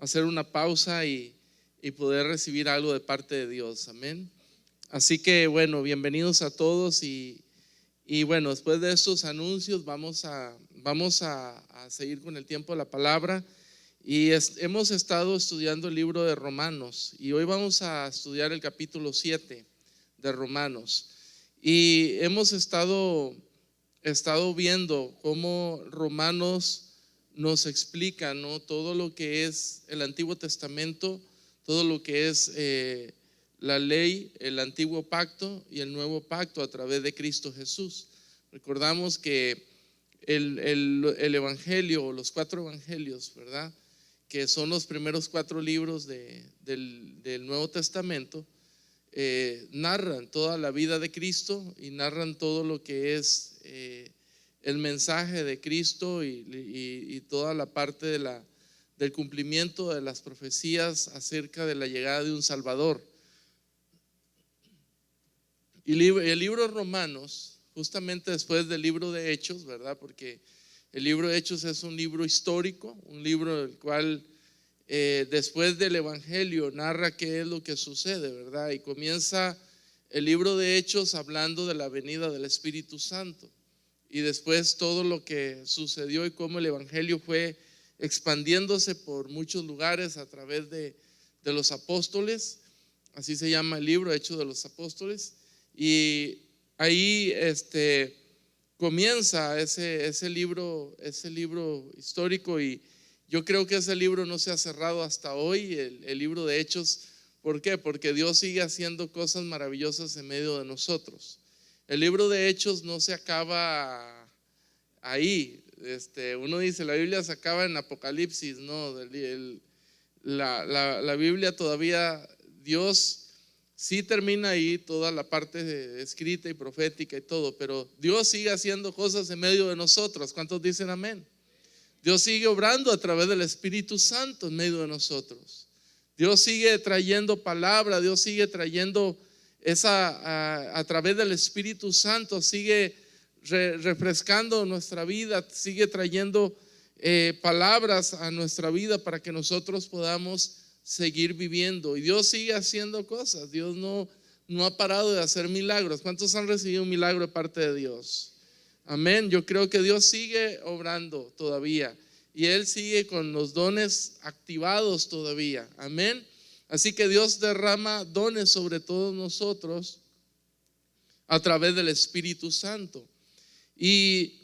hacer una pausa y poder recibir algo de parte de Dios. Amén. Así que bueno, bienvenidos a todos y bueno, después de estos anuncios vamos a seguir con el tiempo de la palabra. Y hemos estado estudiando el libro de Romanos y hoy vamos a estudiar el capítulo 7 de Romanos. Y hemos estado viendo cómo Romanos nos explica, ¿no?, todo lo que es el Antiguo Testamento, todo lo que es la ley, el Antiguo Pacto y el Nuevo Pacto a través de Cristo Jesús. Recordamos que el Evangelio, los 4 Evangelios, ¿verdad?, que son los primeros 4 libros del Nuevo Testamento, narran toda la vida de Cristo y narran todo lo que es el mensaje de Cristo y toda la parte del cumplimiento de las profecías acerca de la llegada de un Salvador. Y el libro de Romanos, justamente después del libro de Hechos, ¿verdad?, porque el libro de Hechos es un libro histórico, un libro del cual después del Evangelio narra qué es lo que sucede, ¿verdad? Y comienza el libro de Hechos hablando de la venida del Espíritu Santo y después todo lo que sucedió y cómo el Evangelio fue expandiéndose por muchos lugares a través de los apóstoles. Así se llama el libro, Hechos de los Apóstoles. Y ahí comienza ese libro histórico, y yo creo que ese libro no se ha cerrado hasta hoy, el libro de Hechos. ¿Por qué? Porque Dios sigue haciendo cosas maravillosas en medio de nosotros. El libro de Hechos no se acaba ahí. Uno dice, la Biblia se acaba en Apocalipsis. No, la Biblia todavía, Dios sí termina ahí toda la parte escrita y profética y todo, pero Dios sigue haciendo cosas en medio de nosotros. ¿Cuántos dicen amén? Dios sigue obrando a través del Espíritu Santo en medio de nosotros. Dios sigue trayendo palabra, Dios sigue trayendo a través del Espíritu Santo, sigue refrescando nuestra vida, sigue trayendo palabras a nuestra vida para que nosotros podamos seguir viviendo. Y Dios sigue haciendo cosas. Dios no ha parado de hacer milagros. ¿Cuántos han recibido un milagro de parte de Dios? Amén. Yo creo que Dios sigue obrando todavía y Él sigue con los dones activados todavía. Amén. Así que Dios derrama dones sobre todos nosotros a través del Espíritu Santo. Y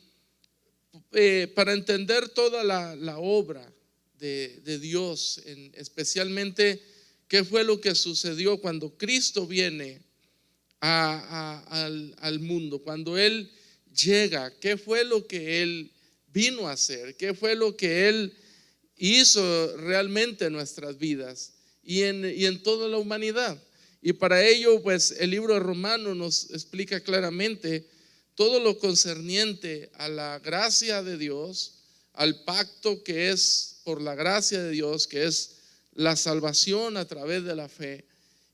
para entender toda la obra de Dios, especialmente qué fue lo que sucedió cuando Cristo viene al mundo, cuando Él llega, qué fue lo que Él vino a hacer, qué fue lo que Él hizo realmente en nuestras vidas y en toda la humanidad. Y para ello, pues el libro de Romanos nos explica claramente todo lo concerniente a la gracia de Dios, al pacto que es por la gracia de Dios, que es la salvación a través de la fe,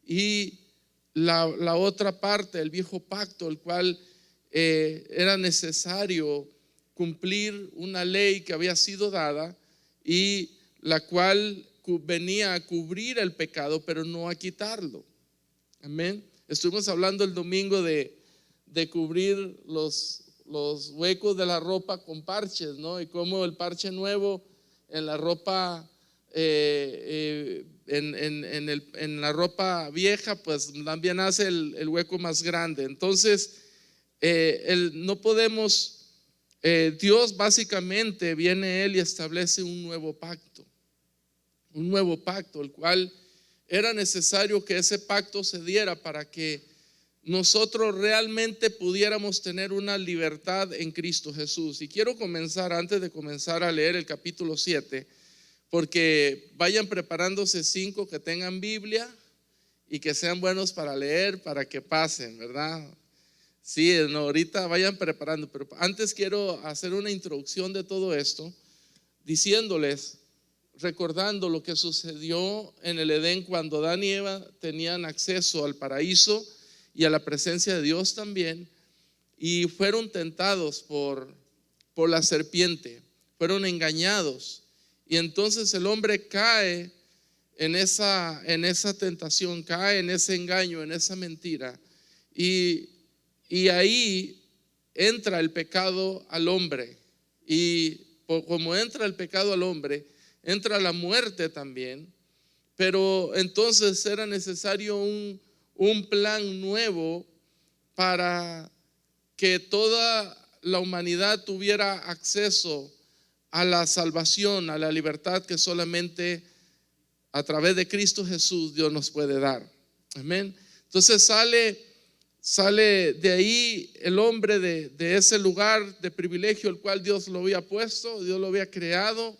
y la otra parte, el viejo pacto, el cual era necesario cumplir una ley que había sido dada y la cual venía a cubrir el pecado, pero no a quitarlo. Amén. Estuvimos hablando el domingo de cubrir los huecos de la ropa con parches, ¿no? Y cómo el parche nuevo en la ropa en la ropa vieja, pues también hace el hueco más grande. Entonces no podemos, Dios básicamente viene Él y establece un nuevo pacto, el cual era necesario que ese pacto se diera para que nosotros realmente pudiéramos tener una libertad en Cristo Jesús. Y quiero comenzar, antes de comenzar a leer el capítulo 7, porque vayan preparándose 5 que tengan Biblia y que sean buenos para leer, para que pasen, ¿verdad? Sí, no, ahorita vayan preparando, pero antes quiero hacer una introducción de todo esto, diciéndoles, recordando lo que sucedió en el Edén cuando Adán y Eva tenían acceso al paraíso y a la presencia de Dios también, y fueron tentados por la serpiente, fueron engañados, y entonces el hombre cae en esa tentación, cae en ese engaño, en esa mentira. Y ahí entra el pecado al hombre. Y como entra el pecado al hombre, entra la muerte también. Pero entonces era necesario un plan nuevo para que toda la humanidad tuviera acceso a la salvación, a la libertad que solamente a través de Cristo Jesús Dios nos puede dar. Amén. Entonces sale de ahí el hombre de ese lugar de privilegio el cual Dios lo había puesto, Dios lo había creado,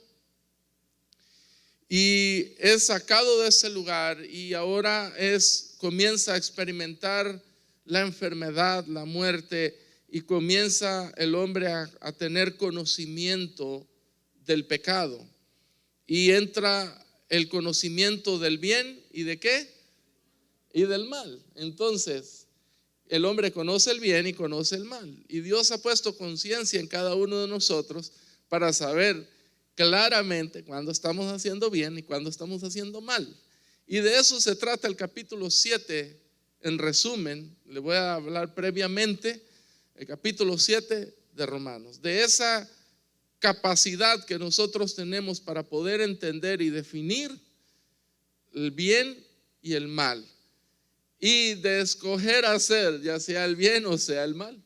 y es sacado de ese lugar y ahora comienza a experimentar la enfermedad, la muerte, y comienza el hombre a tener conocimiento del pecado, y entra el conocimiento del bien y de qué, y del mal. Entonces el hombre conoce el bien y conoce el mal, y Dios ha puesto conciencia en cada uno de nosotros para saber claramente cuando estamos haciendo bien y cuando estamos haciendo mal. Y de eso se trata el capítulo 7. En resumen, le voy a hablar previamente el capítulo 7 de Romanos, de esa capacidad que nosotros tenemos para poder entender y definir el bien y el mal, y de escoger hacer ya sea el bien o sea el mal,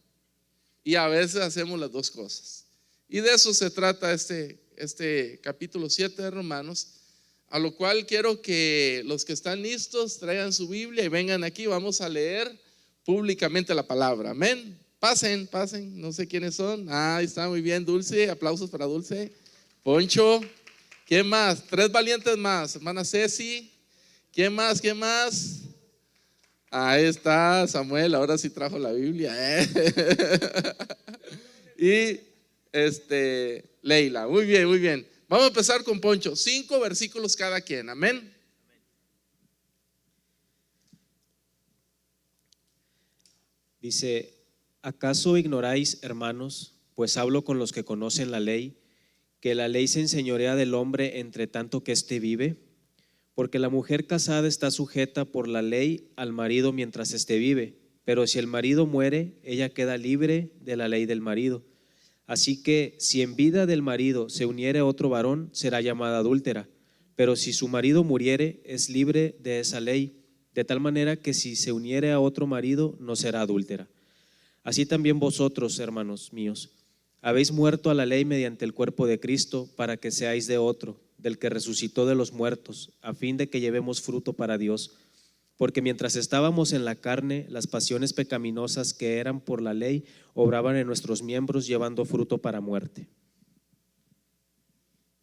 y a veces hacemos las dos cosas. Y de eso se trata este capítulo 7 de Romanos, a lo cual quiero que los que están listos traigan su Biblia y vengan aquí. Vamos a leer públicamente la palabra. Amén. Pasen, no sé quiénes son. Ahí está, muy bien, Dulce, aplausos para Dulce. Poncho, ¿quién más? 3 valientes más, hermana Ceci. ¿Quién más? Ahí está Samuel, ahora sí trajo la Biblia, Y Leila, muy bien. Vamos a empezar con Poncho, 5 versículos cada quien, amén. Dice: ¿acaso ignoráis, hermanos, pues hablo con los que conocen la ley, que la ley se enseñorea del hombre entre tanto que éste vive? Porque la mujer casada está sujeta por la ley al marido mientras éste vive, pero si el marido muere, ella queda libre de la ley del marido. Así que si en vida del marido se uniere a otro varón, será llamada adúltera, pero si su marido muriere, es libre de esa ley, de tal manera que si se uniere a otro marido, no será adúltera. Así también vosotros, hermanos míos, habéis muerto a la ley mediante el cuerpo de Cristo, para que seáis de otro, del que resucitó de los muertos, a fin de que llevemos fruto para Dios. Porque mientras estábamos en la carne, las pasiones pecaminosas que eran por la ley obraban en nuestros miembros, llevando fruto para muerte.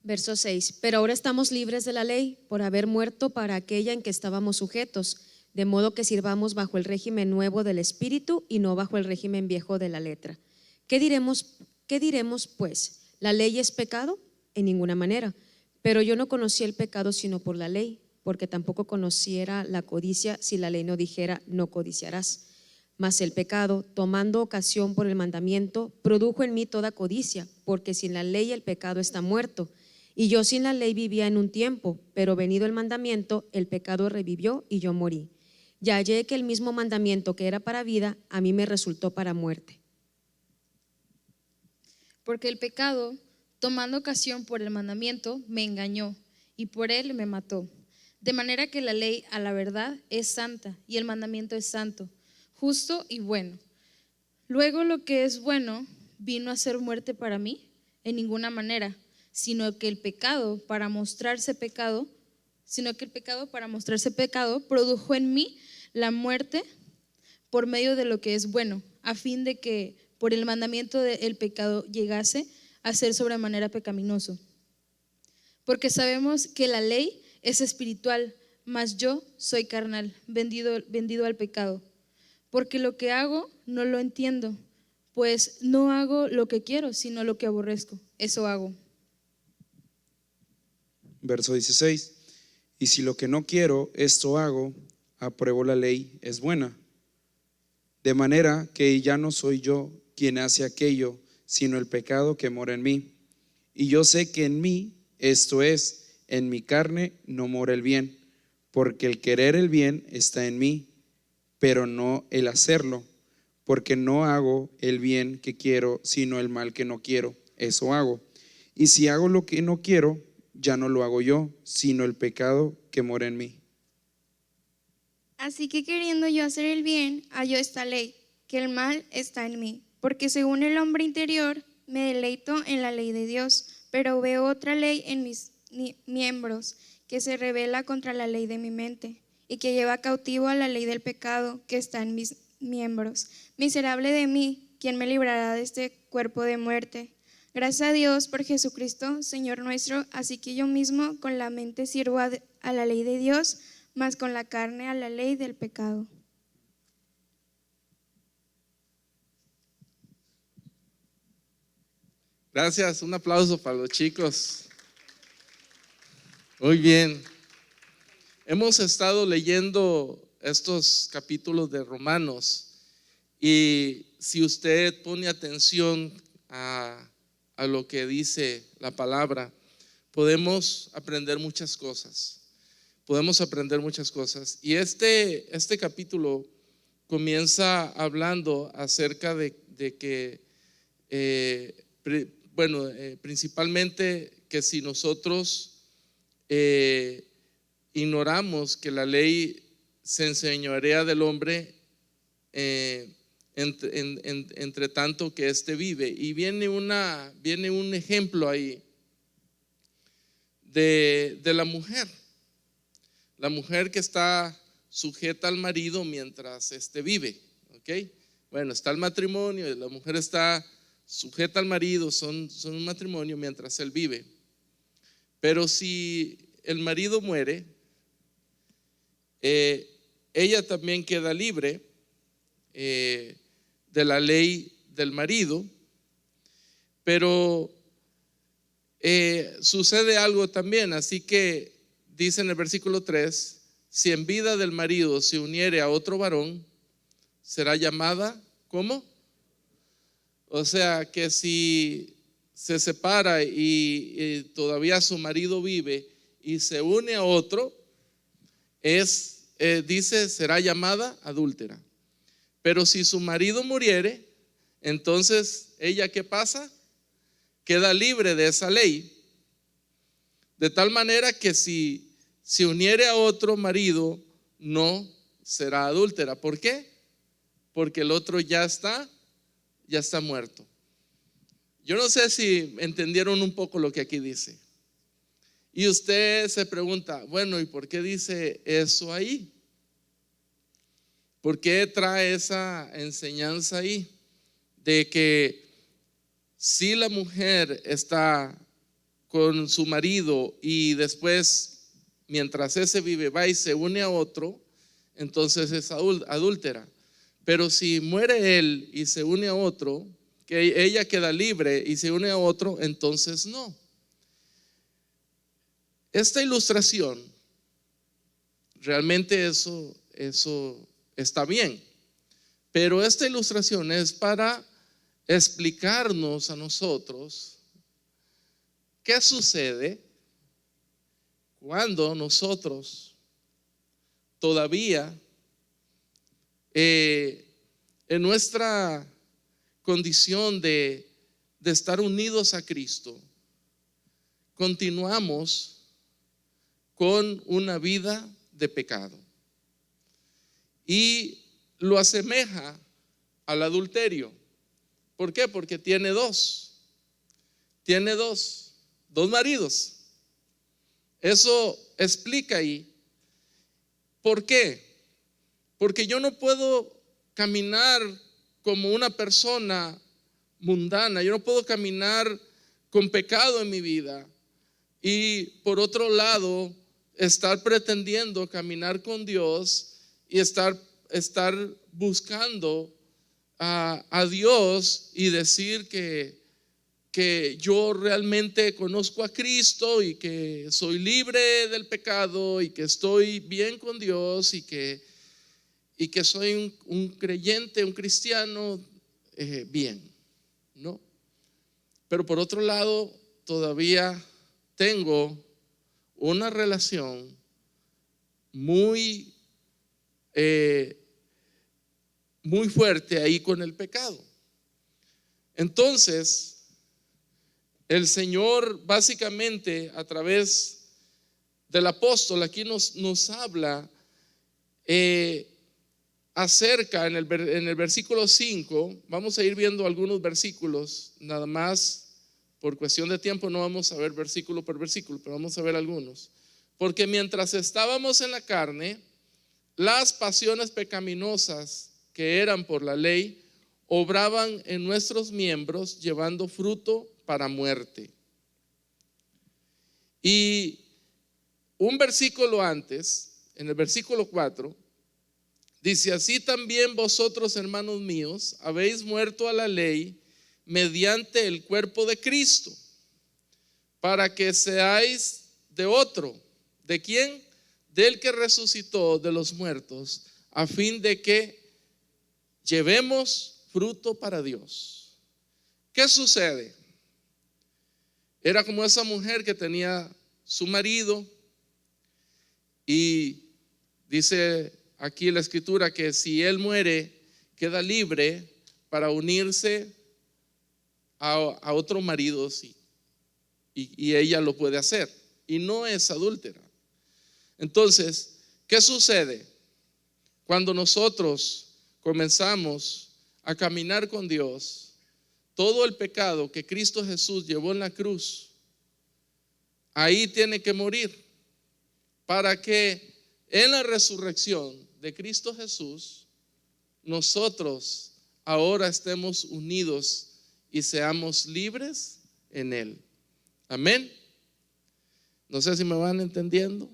Verso 6. Pero ahora estamos libres de la ley por haber muerto para aquella en que estábamos sujetos, de modo que sirvamos bajo el régimen nuevo del Espíritu y no bajo el régimen viejo de la letra. ¿Qué diremos pues? ¿La ley es pecado? En ninguna manera. Pero yo no conocí el pecado sino por la ley, porque tampoco conociera la codicia si la ley no dijera no codiciarás. Mas el pecado, tomando ocasión por el mandamiento, produjo en mí toda codicia, porque sin la ley el pecado está muerto. Y yo sin la ley vivía en un tiempo, pero venido el mandamiento, el pecado revivió y yo morí. Y hallé que el mismo mandamiento que era para vida, a mí me resultó para muerte. Porque el pecado, tomando ocasión por el mandamiento, me engañó y por él me mató. De manera que la ley a la verdad es santa y el mandamiento es santo, justo y bueno. Luego lo que es bueno vino a ser muerte para mí en ninguna manera, sino que el pecado para mostrarse pecado produjo en mí la muerte por medio de lo que es bueno, a fin de que por el mandamiento el pecado llegase a ser sobremanera pecaminoso. Porque sabemos que la ley es espiritual, mas yo soy carnal, vendido al pecado. Porque lo que hago no lo entiendo, pues no hago lo que quiero, sino lo que aborrezco, eso hago. Verso 16. Y si lo que no quiero, esto hago, apruebo la ley, es buena. De manera que ya no soy yo quien hace aquello, sino el pecado que mora en mí. Y yo sé que en mí, esto es, en mi carne, no mora el bien, porque el querer el bien está en mí, pero no el hacerlo, porque no hago el bien que quiero, sino el mal que no quiero, eso hago. Y si hago lo que no quiero, ya no lo hago yo, sino el pecado que mora en mí. Así que queriendo yo hacer el bien, hallo esta ley, que el mal está en mí, porque según el hombre interior me deleito en la ley de Dios, pero veo otra ley en mis miembros, que se rebela contra la ley de mi mente, y que lleva cautivo a la ley del pecado que está en mis miembros. Miserable de mí, ¿quién me librará de este cuerpo de muerte? Gracias a Dios por Jesucristo, Señor nuestro. Así que yo mismo con la mente sirvo a la ley de Dios, mas con la carne a la ley del pecado. Gracias, un aplauso para los chicos. Muy bien. Hemos estado leyendo estos capítulos de Romanos y si usted pone atención a lo que dice la palabra, podemos aprender muchas cosas. Podemos aprender muchas cosas. Y este capítulo comienza hablando acerca de que, principalmente que si nosotros ignoramos que la ley se enseñorea del hombre entre tanto que éste vive. Y viene un ejemplo ahí de la mujer que está sujeta al marido mientras éste vive, ¿ok? Bueno, está el matrimonio, la mujer está sujeta al marido, son un matrimonio mientras él vive. Pero si el marido muere, ella también queda libre de la ley del marido, pero sucede algo también. Así que dice en el versículo 3: si en vida del marido se uniere a otro varón, será llamada, ¿cómo? O sea que si se separa y todavía su marido vive y se une a otro, dice, será llamada adúltera. Pero si su marido muriere, entonces ella, ¿qué pasa? Queda libre de esa ley. De tal manera que si se uniere a otro marido, no será adúltera. ¿Por qué? Porque el otro ya está muerto. Yo no sé si entendieron un poco lo que aquí dice. Y usted se pregunta, bueno, ¿y por qué dice eso ahí? ¿Por qué trae esa enseñanza ahí? De que si la mujer está con su marido y después, mientras ese vive, va y se une a otro, entonces es adúltera. Pero si muere él y se une a otro, que ella queda libre y se une a otro, entonces no. Esta ilustración, realmente eso está bien, pero esta ilustración es para explicarnos a nosotros qué sucede cuando nosotros todavía en nuestra condición de estar unidos a Cristo continuamos con una vida de pecado y lo asemeja al adulterio. ¿Por qué? Porque tiene dos maridos. Eso explica ahí. ¿Por qué? Porque yo no puedo caminar como una persona mundana, yo no puedo caminar con pecado en mi vida y por otro lado estar pretendiendo caminar con Dios y estar buscando a Dios y decir que yo realmente conozco a Cristo y que soy libre del pecado y que estoy bien con Dios y que soy un creyente, un cristiano bien, ¿no? Pero por otro lado, todavía tengo una relación muy, muy fuerte ahí con el pecado. Entonces, el Señor básicamente a través del apóstol aquí nos habla acerca en el versículo 5. Vamos a ir viendo algunos versículos, nada más por cuestión de tiempo no vamos a ver versículo por versículo, pero vamos a ver algunos. Porque mientras estábamos en la carne, las pasiones pecaminosas que eran por la ley obraban en nuestros miembros, llevando fruto para muerte. Y un versículo antes, en el versículo 4, dice: así también vosotros, hermanos míos, habéis muerto a la ley mediante el cuerpo de Cristo, para que seáis de otro. ¿De quién? Del que resucitó de los muertos, a fin de que llevemos fruto para Dios. ¿Qué sucede? Era como esa mujer que tenía su marido y dice aquí la escritura que si él muere queda libre para unirse a otro marido, sí, y ella lo puede hacer y no es adúltera. Entonces, ¿qué sucede? Cuando nosotros comenzamos a caminar con Dios, todo el pecado que Cristo Jesús llevó en la cruz, ahí tiene que morir, para que en la resurrección de Cristo Jesús nosotros ahora estemos unidos y seamos libres en Él. Amén. No sé si me van entendiendo.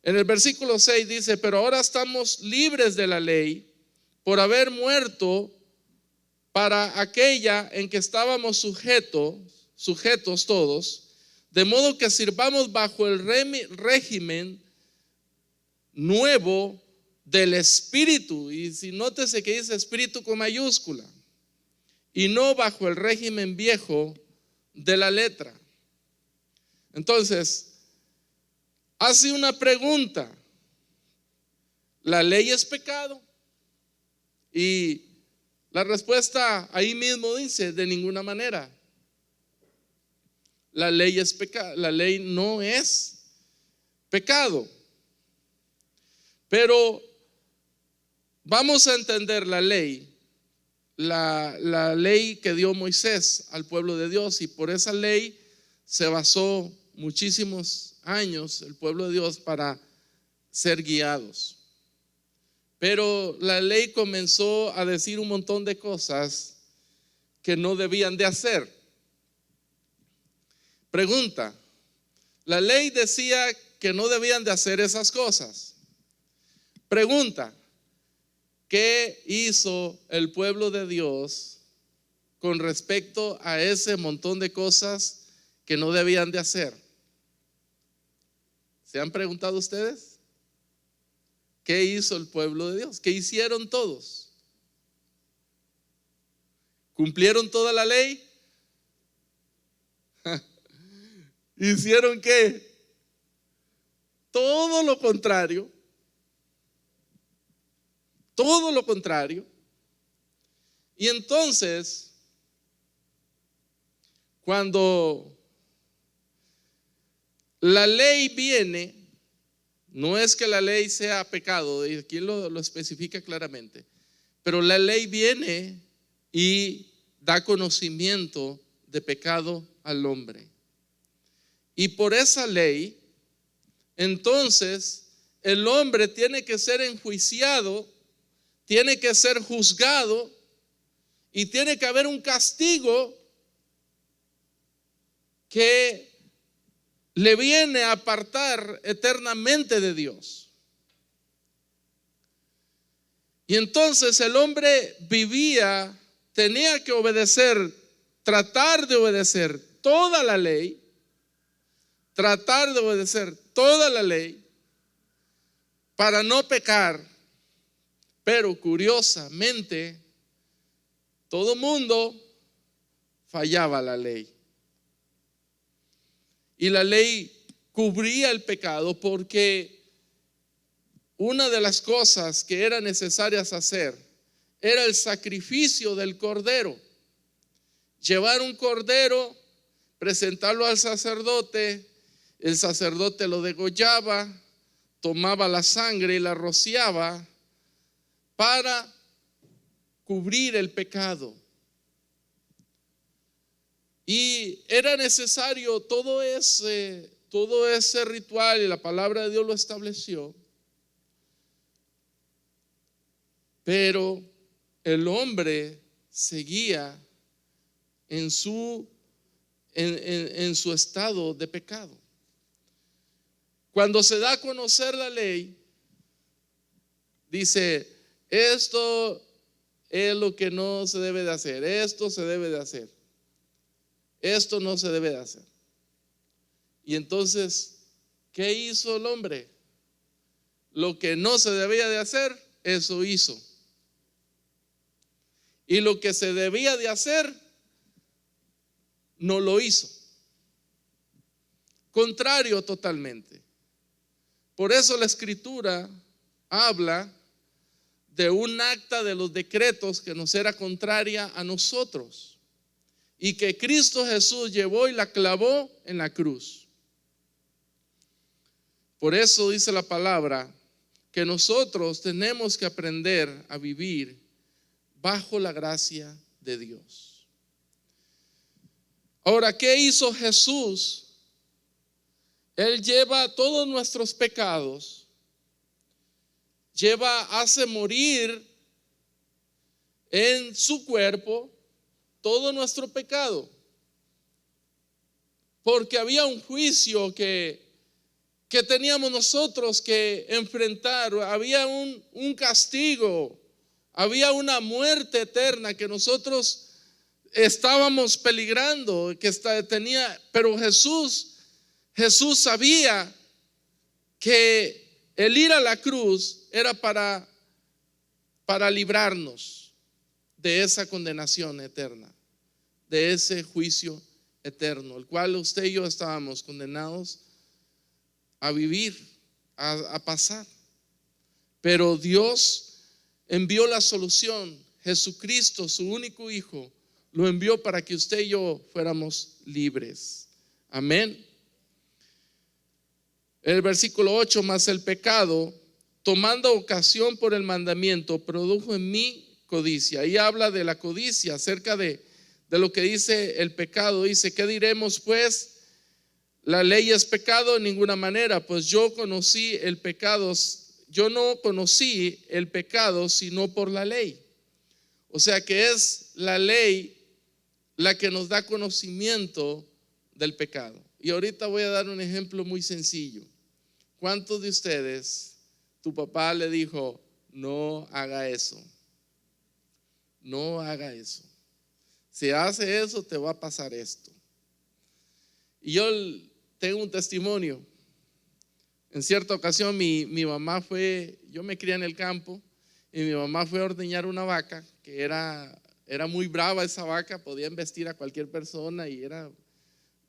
En el versículo 6 dice: pero ahora estamos libres de la ley por haber muerto para aquella en que estábamos sujetos todos, de modo que sirvamos bajo el régimen nuevo del Espíritu. Y si nótese que dice Espíritu con mayúscula, y no bajo el régimen viejo de la letra. Entonces, hace una pregunta: ¿la ley es pecado? Y la respuesta ahí mismo dice: de ninguna manera. La ley es pecado, la ley no es pecado. Pero vamos a entender la ley, la ley que dio Moisés al pueblo de Dios, y por esa ley se basó muchísimos años el pueblo de Dios para ser guiados. Pero la ley comenzó a decir un montón de cosas que no debían de hacer. Pregunta: la ley decía que no debían de hacer esas cosas. Pregunta: ¿qué hizo el pueblo de Dios con respecto a ese montón de cosas que no debían de hacer? ¿Se han preguntado ustedes? ¿Qué hizo el pueblo de Dios? ¿Qué hicieron todos? ¿Cumplieron toda la ley? ¿Hicieron qué? Todo lo contrario. Todo lo contrario. Y entonces, cuando la ley viene, no es que la ley sea pecado, y aquí lo especifica claramente, pero la ley viene y da conocimiento de pecado al hombre. Y por esa ley, entonces, el hombre tiene que ser enjuiciado, tiene que ser juzgado y tiene que haber un castigo que le viene a apartar eternamente de Dios. Y entonces el hombre vivía, tenía que obedecer, tratar de obedecer toda la ley, tratar de obedecer toda la ley para no pecar. Pero curiosamente, todo mundo fallaba la ley. Y la ley cubría el pecado porque una de las cosas que eran necesarias hacer era el sacrificio del cordero. Llevar un cordero, presentarlo al sacerdote, el sacerdote lo degollaba, tomaba la sangre y la rociaba para cubrir el pecado. Y era necesario todo ese ritual, y la palabra de Dios lo estableció. Pero el hombre seguía en su estado de pecado. Cuando se da a conocer la ley, dice, esto es lo que no se debe de hacer, esto se debe de hacer, esto no se debe de hacer. Y entonces, ¿qué hizo el hombre? Lo que no se debía de hacer, eso hizo. Y lo que se debía de hacer, no lo hizo. Contrario totalmente. Por eso la Escritura habla de un acta de los decretos que nos era contraria a nosotros y que Cristo Jesús llevó y la clavó en la cruz. Por eso dice la palabra que nosotros tenemos que aprender a vivir bajo la gracia de Dios. Ahora, ¿qué hizo Jesús? Él lleva todos nuestros pecados, hace morir en su cuerpo todo nuestro pecado, porque había un juicio que teníamos nosotros que enfrentar, había un castigo, había una muerte eterna que nosotros estábamos peligrando, pero Jesús sabía que el ir a la cruz era para librarnos de esa condenación eterna, de ese juicio eterno, el cual usted y yo estábamos condenados a vivir, a pasar. Pero Dios envió la solución. Jesucristo, su único Hijo, lo envió para que usted y yo fuéramos libres. Amén. El versículo 8, más el pecado, tomando ocasión por el mandamiento, produjo en mí codicia. Ahí habla de la codicia, acerca de lo que dice el pecado. Dice, ¿qué diremos pues? ¿La ley es pecado? En ninguna manera, pues yo no conocí el pecado sino por la ley. O sea que es la ley la que nos da conocimiento del pecado. Y ahorita voy a dar un ejemplo muy sencillo. ¿Cuántos de ustedes, tu papá le dijo, no haga eso? No haga eso. Si hace eso, te va a pasar esto. Y yo tengo un testimonio. En cierta ocasión mi mamá yo me crié en el campo, y mi mamá fue a ordeñar una vaca que era muy brava esa vaca, podía embestir a cualquier persona y era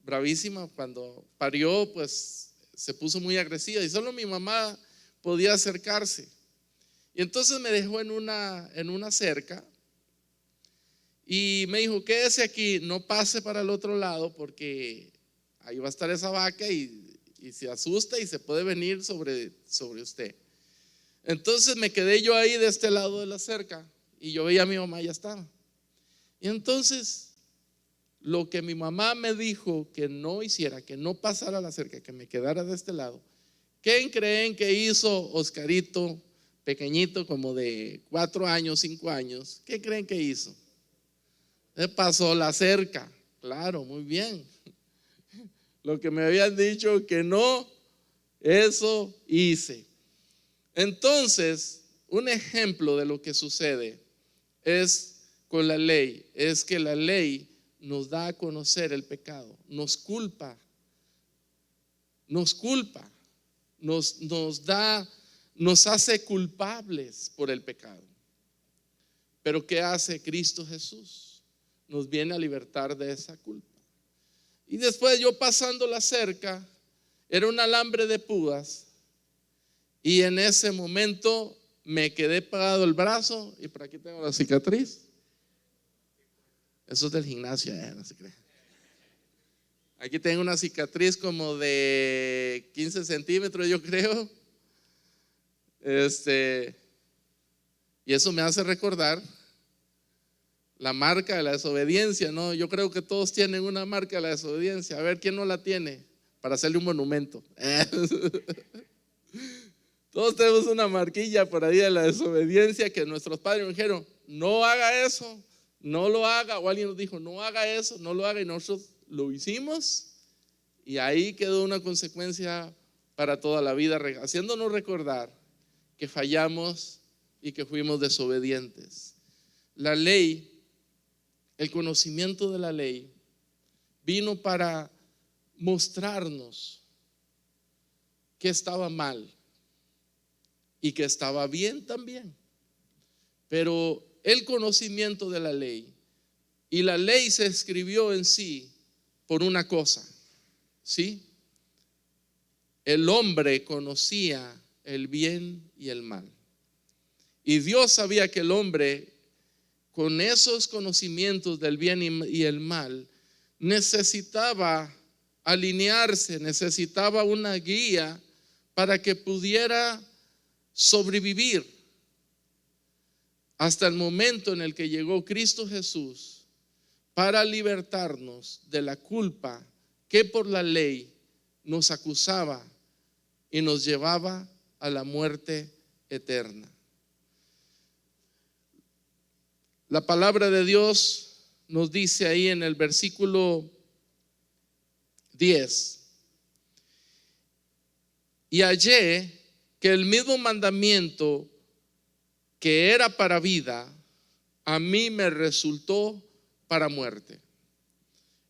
bravísima. Cuando parió, pues se puso muy agresiva y solo mi mamá podía acercarse. Y entonces me dejó en una cerca y me dijo, quédese aquí, no pase para el otro lado porque ahí va a estar esa vaca y se asusta y se puede venir sobre usted. Entonces me quedé yo ahí de este lado de la cerca y yo veía a mi mamá, ya estaba. Y entonces lo que mi mamá me dijo que no hiciera, que no pasara la cerca, que me quedara de este lado, ¿quién creen que hizo Oscarito, pequeñito, como de 4 años, 5 años? ¿Qué creen que hizo? Pasó la cerca. Claro, muy bien. Lo que me habían dicho que no, eso hice. Entonces, un ejemplo de lo que sucede es con la ley, es que la ley nos da a conocer el pecado, nos culpa, nos hace culpables por el pecado. Pero ¿qué hace Cristo Jesús? Nos viene a libertar de esa culpa. Y después yo pasando la cerca, era un alambre de púas, y en ese momento me quedé pegado el brazo, y por aquí tengo la cicatriz. Eso es del gimnasio, no se cree. Aquí tengo una cicatriz como de 15 centímetros, yo creo. Y eso me hace recordar la marca de la desobediencia, ¿no? Yo creo que todos tienen una marca de la desobediencia. A ver, ¿quién no la tiene? Para hacerle un monumento. Todos tenemos una marquilla por ahí de la desobediencia que nuestros padres nos dijeron, no haga eso, no lo haga. O alguien nos dijo, no haga eso, no lo haga. Y nosotros lo hicimos y ahí quedó una consecuencia para toda la vida, haciéndonos recordar que fallamos y que fuimos desobedientes. La ley, el conocimiento de la ley, vino para mostrarnos que estaba mal y que estaba bien también. Pero el conocimiento de la ley, y la ley se escribió en sí por una cosa, ¿sí? El hombre conocía el bien y el mal. Y Dios sabía que el hombre, con esos conocimientos del bien y el mal, necesitaba alinearse, necesitaba una guía para que pudiera sobrevivir hasta el momento en el que llegó Cristo Jesús para libertarnos de la culpa que por la ley nos acusaba y nos llevaba a la muerte eterna. La palabra de Dios nos dice ahí en el versículo 10: y hallé que el mismo mandamiento que era para vida, a mí me resultó para muerte.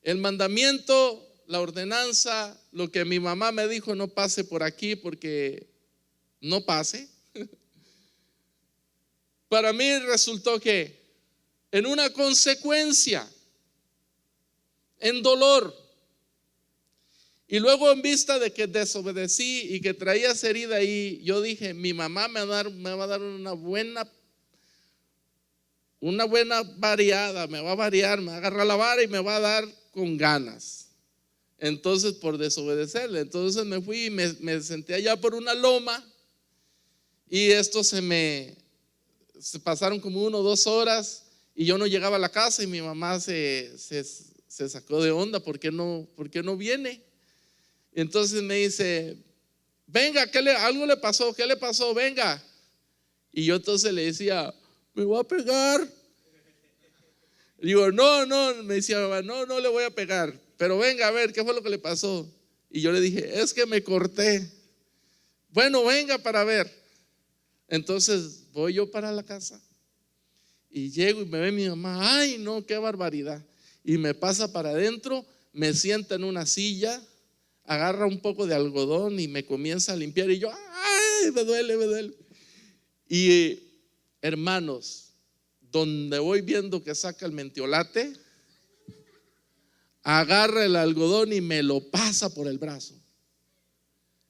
El mandamiento, la ordenanza, lo que mi mamá me dijo, no pase por aquí porque no pase. Para mí resultó que en una consecuencia, en dolor. Y luego, en vista de que desobedecí y que traía esa herida ahí, yo dije, mi mamá me va a dar una buena variada, me va a variar, me va a agarrar la vara y me va a dar con ganas. Entonces, por desobedecerle, entonces me fui y me senté allá por una loma, y esto se pasaron como 1 o 2 horas y yo no llegaba a la casa, y mi mamá se sacó de onda, ¿por qué no viene? Entonces me dice, venga, algo le pasó, ¿qué le pasó? Venga. Y yo entonces le decía, me voy a pegar. Digo, no, me decía mamá, no le voy a pegar, pero venga a ver, ¿qué fue lo que le pasó? Y yo le dije, es que me corté. Bueno, venga para ver. Entonces voy yo para la casa y llego y me ve mi mamá, ay no, qué barbaridad. Y me pasa para adentro, me sienta en una silla, agarra un poco de algodón y me comienza a limpiar, y yo, ay, me duele. Y hermanos, donde voy viendo que saca el mentiolate, agarra el algodón y me lo pasa por el brazo.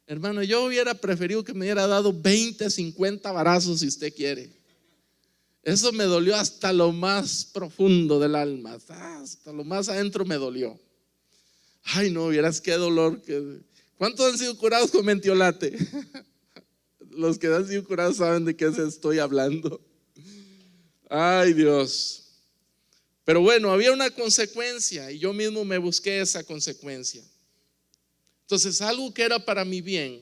Hermano, yo hubiera preferido que me hubiera dado 20, 50 varazos si usted quiere. Eso me dolió hasta lo más profundo del alma, hasta lo más adentro me dolió. Ay no, vieras qué dolor. ¿Cuántos han sido curados con mentiolate? Los que han sido curados saben de qué estoy hablando. Ay Dios. Pero bueno, había una consecuencia y yo mismo me busqué esa consecuencia. Entonces, algo que era para mi bien,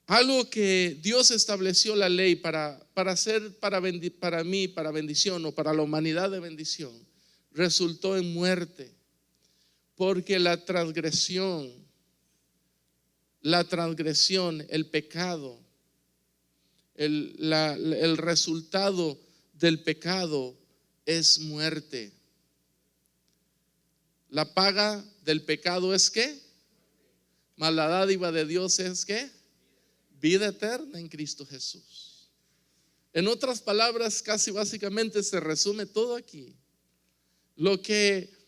algo que Dios estableció la ley para hacer para mí, para bendición, o para la humanidad de bendición, resultó en muerte. Porque la transgresión, el pecado, el resultado del pecado es muerte. La paga del pecado es ¿qué? Mas la dádiva de Dios es ¿qué? Vida eterna en Cristo Jesús. En otras palabras, casi básicamente se resume todo aquí. Lo que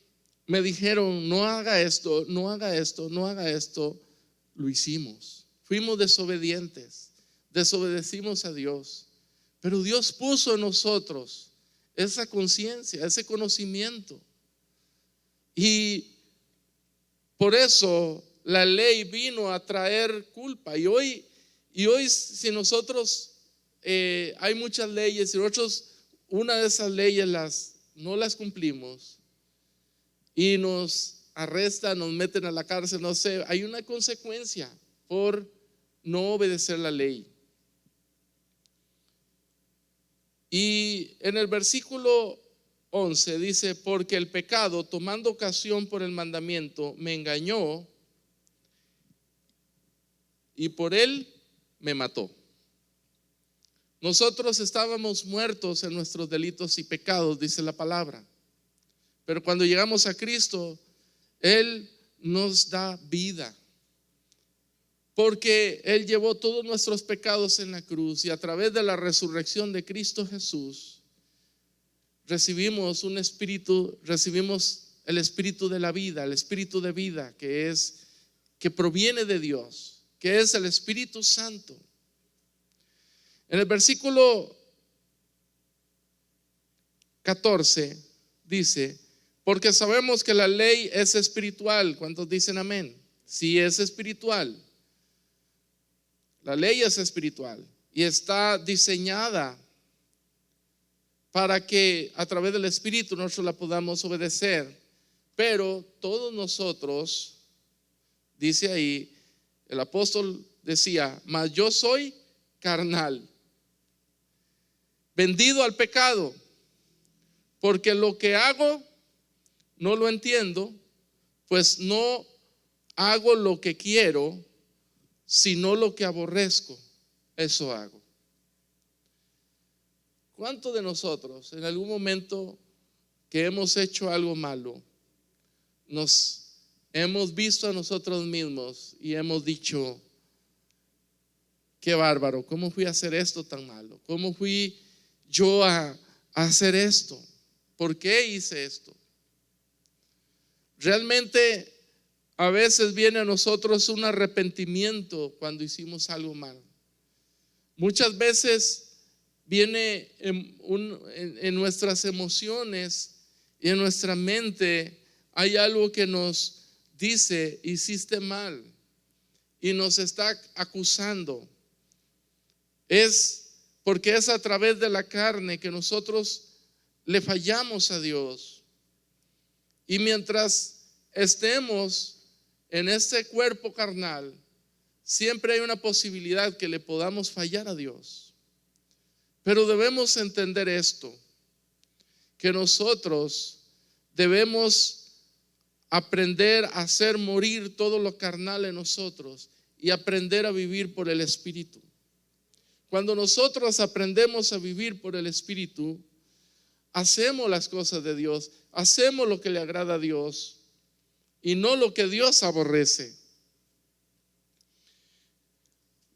me dijeron, no haga esto, no haga esto, no haga esto, lo hicimos. Fuimos desobedientes, desobedecimos a Dios. Pero Dios puso en nosotros esa conciencia, ese conocimiento. Y por eso la ley vino a traer culpa. Y hoy si nosotros, hay muchas leyes, y nosotros una de esas leyes no las cumplimos y nos arrestan, nos meten a la cárcel, no sé, hay una consecuencia por no obedecer la ley. Y en el versículo 11 dice, porque el pecado, tomando ocasión por el mandamiento, me engañó y por él me mató. Nosotros estábamos muertos en nuestros delitos y pecados, dice la palabra. Pero cuando llegamos a Cristo, Él nos da vida. Porque Él llevó todos nuestros pecados en la cruz y a través de la resurrección de Cristo Jesús, recibimos un espíritu, recibimos el espíritu de la vida, el espíritu de vida que proviene de Dios, que es el Espíritu Santo. En el versículo 14 dice, porque sabemos que la ley es espiritual. ¿Cuántos dicen amén? Sí, es espiritual. La ley es espiritual y está diseñada para que a través del Espíritu nosotros la podamos obedecer. Pero todos nosotros, dice ahí, el apóstol decía, mas yo soy carnal, vendido al pecado, porque lo que hago no lo entiendo, pues no hago lo que quiero, sino lo que aborrezco, eso hago. ¿Cuántos de nosotros en algún momento que hemos hecho algo malo, nos hemos visto a nosotros mismos y hemos dicho, qué bárbaro, ¿cómo fui a hacer esto tan malo? ¿Cómo fui yo a hacer esto? ¿Por qué hice esto? Realmente a veces viene a nosotros un arrepentimiento cuando hicimos algo mal. Muchas veces viene en nuestras emociones y en nuestra mente hay algo que nos dice, hiciste mal, y nos está acusando. Es porque es a través de la carne que nosotros le fallamos a Dios. Y mientras estemos en este cuerpo carnal, siempre hay una posibilidad que le podamos fallar a Dios. Pero debemos entender esto, que nosotros debemos aprender a hacer morir todo lo carnal en nosotros y aprender a vivir por el Espíritu. Cuando nosotros aprendemos a vivir por el Espíritu, hacemos las cosas de Dios, hacemos lo que le agrada a Dios y no lo que Dios aborrece.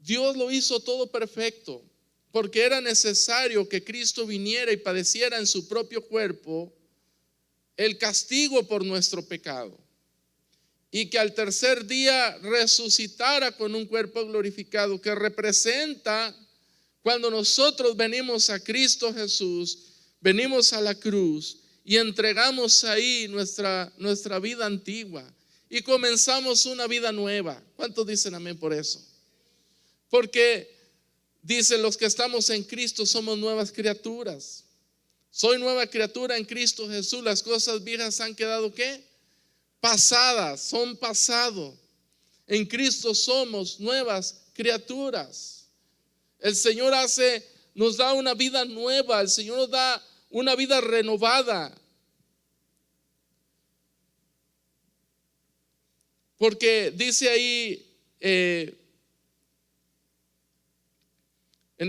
Dios lo hizo todo perfecto, porque era necesario que Cristo viniera y padeciera en su propio cuerpo el castigo por nuestro pecado, y que al tercer día resucitara con un cuerpo glorificado, que representa cuando nosotros venimos a Cristo Jesús, venimos a la cruz y entregamos ahí nuestra vida antigua y comenzamos una vida nueva. ¿Cuántos dicen amén por eso? Porque dicen, los que estamos en Cristo somos nuevas criaturas. Soy nueva criatura en Cristo Jesús. Las cosas viejas han quedado ¿qué? Pasadas, son pasado. En Cristo somos nuevas criaturas. El Señor nos da una vida nueva. El Señor nos da una vida renovada. Porque dice ahí en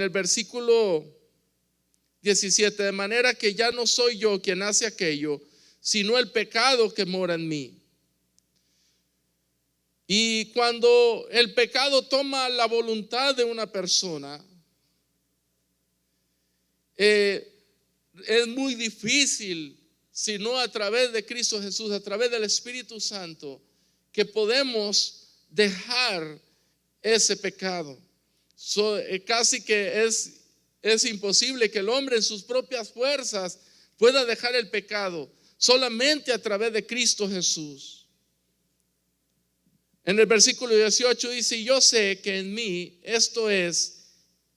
el versículo 17, de manera que ya no soy yo quien hace aquello, sino el pecado que mora en mí. Y cuando el pecado toma la voluntad de una persona, es muy difícil sino a través de Cristo Jesús, a través del Espíritu Santo, que podemos dejar ese pecado. Casi que es imposible que el hombre en sus propias fuerzas pueda dejar el pecado, solamente a través de Cristo Jesús. En el versículo 18 dice: yo sé que en mí, esto es,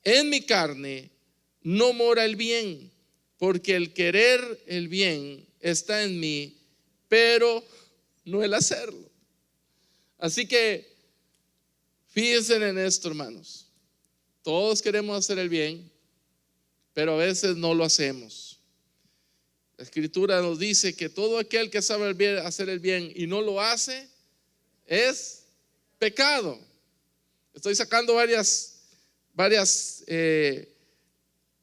en mi carne, no mora el bien, porque el querer el bien está en mí, pero no el hacerlo. Así que fíjense en esto, hermanos. Todos queremos hacer el bien, pero a veces no lo hacemos. La Escritura nos dice que todo aquel que sabe hacer el bien y no lo hace es pecado. Estoy sacando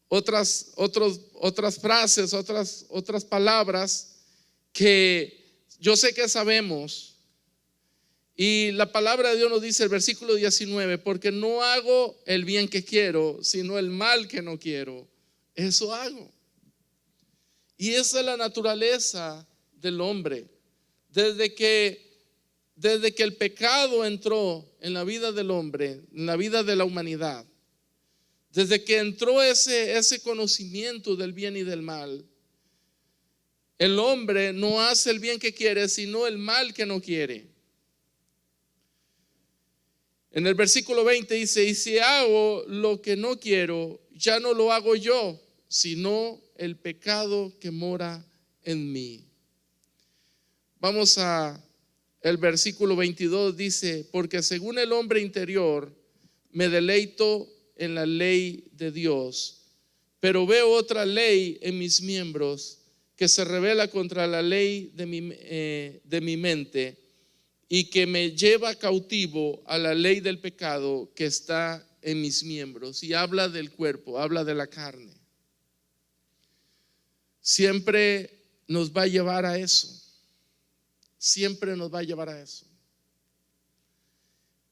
otras frases, otras palabras que yo sé que sabemos. Y la palabra de Dios nos dice, el versículo 19: porque no hago el bien que quiero, sino el mal que no quiero, eso hago. Y esa es la naturaleza del hombre. Desde que el pecado entró en la vida del hombre, en la vida de la humanidad, desde que entró ese conocimiento del bien y del mal, el hombre no hace el bien que quiere, sino el mal que no quiere. En el versículo 20 dice: y si hago lo que no quiero, ya no lo hago yo, sino el pecado que mora en mí. Vamos a el versículo 22, dice: porque según el hombre interior me deleito en la ley de Dios, pero veo otra ley en mis miembros que se rebela contra la ley de mi mente, y que me lleva cautivo a la ley del pecado que está en mis miembros. Y habla del cuerpo, habla de la carne. Siempre nos va a llevar a eso. Siempre nos va a llevar a eso.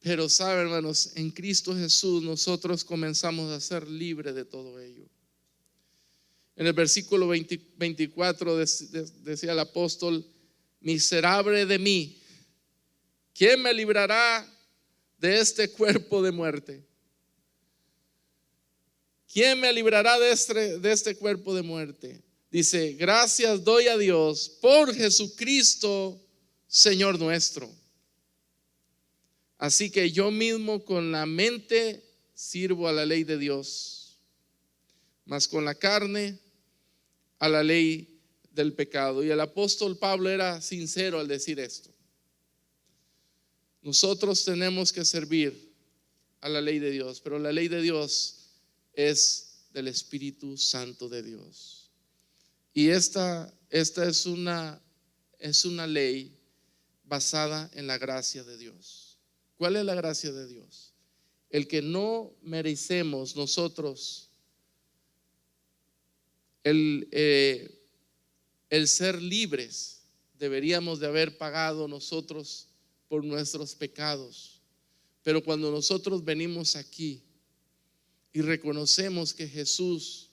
Pero saben, hermanos, en Cristo Jesús nosotros comenzamos a ser libres de todo ello. En el versículo 24 decía el apóstol: miserable de mí, ¿quién me librará de este cuerpo de muerte? ¿Quién me librará de este cuerpo de muerte? Dice: gracias doy a Dios por Jesucristo, Señor nuestro. Así que yo mismo con la mente sirvo a la ley de Dios, mas con la carne a la ley del pecado. Y el apóstol Pablo era sincero al decir esto. Nosotros tenemos que servir a la ley de Dios, pero la ley de Dios es del Espíritu Santo de Dios. Y esta es una ley basada en la gracia de Dios. ¿Cuál es la gracia de Dios? El que no merecemos nosotros el ser libres. Deberíamos de haber pagado nosotros por nuestros pecados. Pero cuando nosotros venimos aquí y reconocemos que Jesús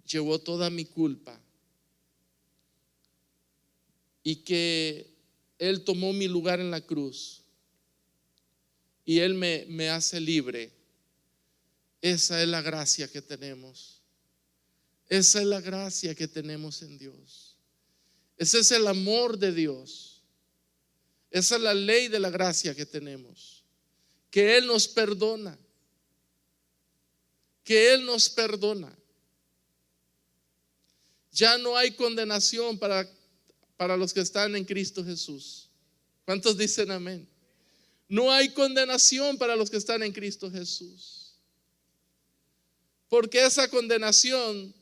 llevó toda mi culpa y que Él tomó mi lugar en la cruz y Él me hace libre, esa es la gracia que tenemos. Esa es la gracia que tenemos en Dios. Ese es el amor de Dios. Esa es la ley de la gracia que tenemos. Que Él nos perdona. Que Él nos perdona. Ya no hay condenación para los que están en Cristo Jesús. ¿Cuántos dicen amén? No hay condenación para los que están en Cristo Jesús. Porque esa condenación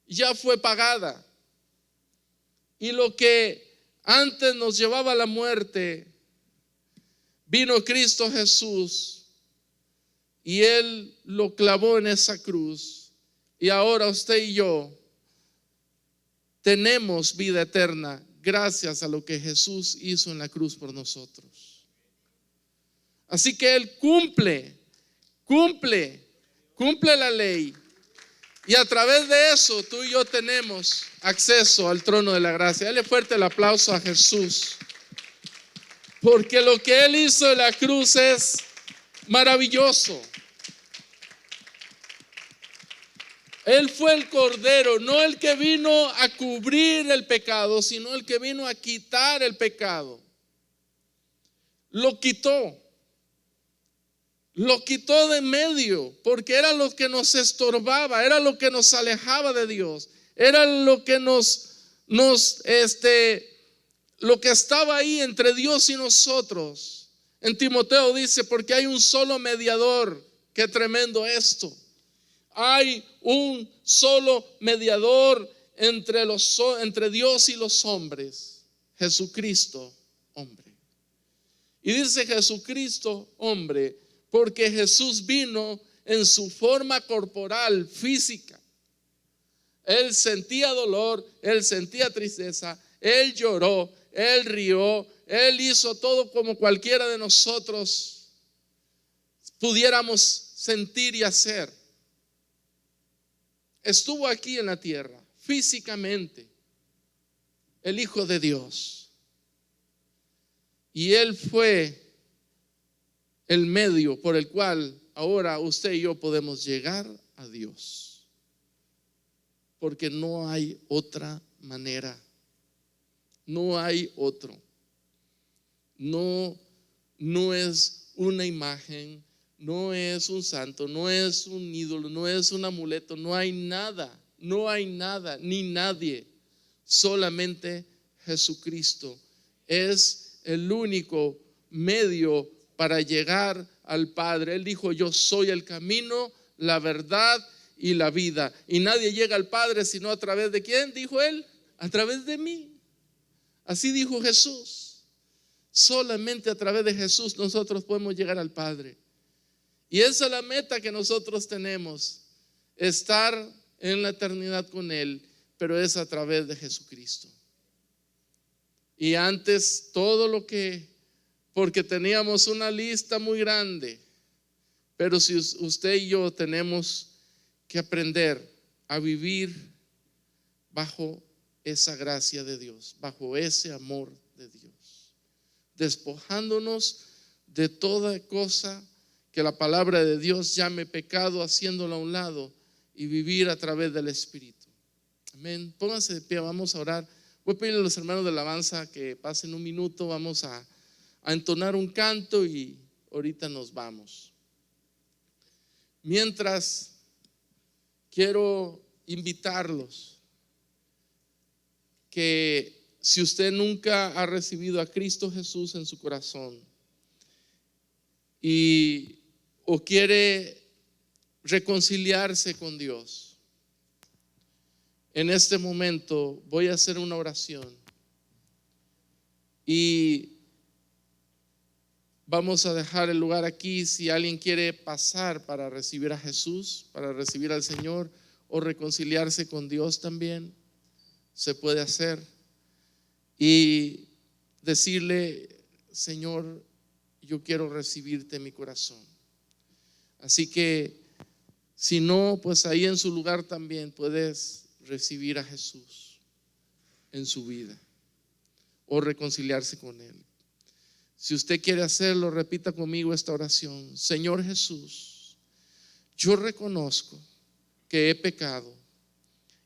ya fue pagada. Y lo que antes nos llevaba a la muerte, vino Cristo Jesús y Él lo clavó en esa cruz. Y ahora usted y yo tenemos vida eterna gracias a lo que Jesús hizo en la cruz por nosotros. Así que Él cumple la ley. Y a través de eso tú y yo tenemos acceso al trono de la gracia. Dale fuerte el aplauso a Jesús. Porque lo que Él hizo en la cruz es maravilloso. Él fue el Cordero, no el que vino a cubrir el pecado, sino el que vino a quitar el pecado. Lo quitó de en medio, porque era lo que nos estorbaba, era lo que nos alejaba de Dios, era lo que lo que estaba ahí entre Dios y nosotros. En Timoteo dice, porque hay un solo mediador. Qué tremendo esto. Hay un solo mediador entre Dios y los hombres, Jesucristo, hombre. Y dice Jesucristo, hombre, porque Jesús vino en su forma corporal, física. Él sentía dolor, Él sentía tristeza, Él lloró, Él rió, Él hizo todo como cualquiera de nosotros pudiéramos sentir y hacer. Estuvo aquí en la tierra, físicamente, el Hijo de Dios. Y Él fue el medio por el cual ahora usted y yo podemos llegar a Dios. Porque no hay otra manera. No hay otro. No es una imagen, no es un santo, no es un ídolo, no es un amuleto, no hay nada, ni nadie. Solamente Jesucristo es el único medio para llegar al Padre. Él dijo, yo soy el camino, la verdad y la vida. Y nadie llega al Padre sino a través de ¿quién? Dijo Él, a través de mí. Así dijo Jesús. Solamente a través de Jesús nosotros podemos llegar al Padre. Y esa es la meta que nosotros tenemos, estar en la eternidad con Él, pero es a través de Jesucristo. Y antes todo lo que, porque teníamos una lista muy grande, pero si usted y yo tenemos que aprender a vivir bajo esa gracia de Dios, bajo ese amor de Dios, despojándonos de toda cosa que la palabra de Dios llame pecado, haciéndolo a un lado y vivir a través del Espíritu. Amén. Pónganse de pie, vamos a orar. Voy a pedirle a los hermanos de alabanza que pasen un minuto, vamos a entonar un canto y ahorita nos vamos. Mientras, quiero invitarlos que si usted nunca ha recibido a Cristo Jesús en su corazón o quiere reconciliarse con Dios, en este momento voy a hacer una oración y vamos a dejar el lugar aquí. Si alguien quiere pasar para recibir a Jesús, para recibir al Señor o reconciliarse con Dios también, se puede hacer y decirle, Señor, yo quiero recibirte en mi corazón. Así que si no, pues ahí en su lugar también puedes recibir a Jesús en su vida o reconciliarse con Él. Si usted quiere hacerlo, repita conmigo esta oración. Señor Jesús, yo reconozco que he pecado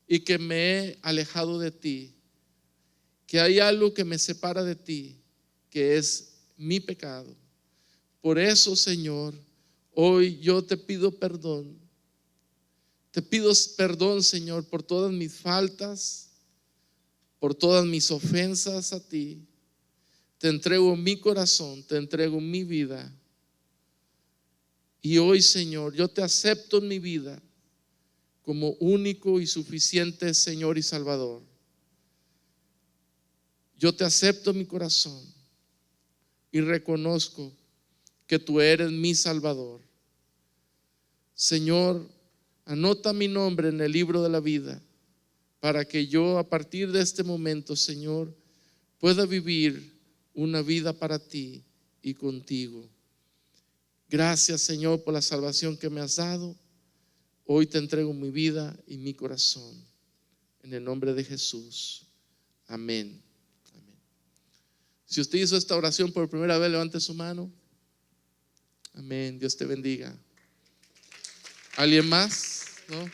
y que me he alejado de ti, que hay algo que me separa de ti, que es mi pecado. Por eso, Señor, hoy yo te pido perdón. Te pido perdón, Señor, por todas mis faltas, por todas mis ofensas a ti. Te entrego mi corazón, te entrego mi vida. Y hoy, Señor, yo te acepto en mi vida como único y suficiente Señor y Salvador. Yo te acepto en mi corazón y reconozco que tú eres mi Salvador. Señor, anota mi nombre en el libro de la vida para que yo a partir de este momento, Señor, pueda vivir una vida para ti y contigo. Gracias, Señor, por la salvación que me has dado. Hoy te entrego mi vida y mi corazón. En el nombre de Jesús. Amén. Amén. Si usted hizo esta oración por primera vez, levante su mano. Amén. Dios te bendiga. ¿Alguien más? ¿No?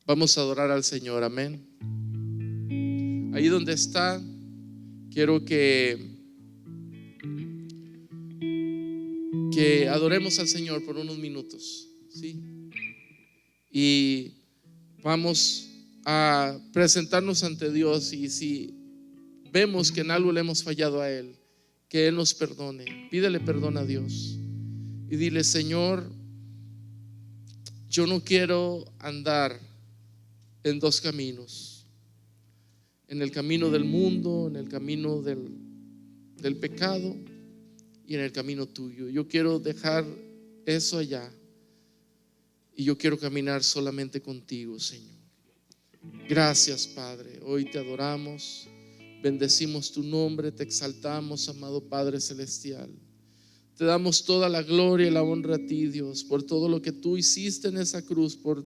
Vamos a adorar al Señor. Amén. Ahí donde está, quiero que adoremos al Señor por unos minutos, ¿sí? Y vamos a presentarnos ante Dios, y si vemos que en algo le hemos fallado a Él, que Él nos perdone. Pídele perdón a Dios y dile: Señor, yo no quiero andar en dos caminos, en el camino del mundo, en el camino del pecado y en el camino tuyo. Yo quiero dejar eso allá y yo quiero caminar solamente contigo, Señor. Gracias, Padre. Hoy te adoramos, bendecimos tu nombre, te exaltamos, amado Padre celestial. Te damos toda la gloria y la honra a ti, Dios, por todo lo que tú hiciste en esa cruz, por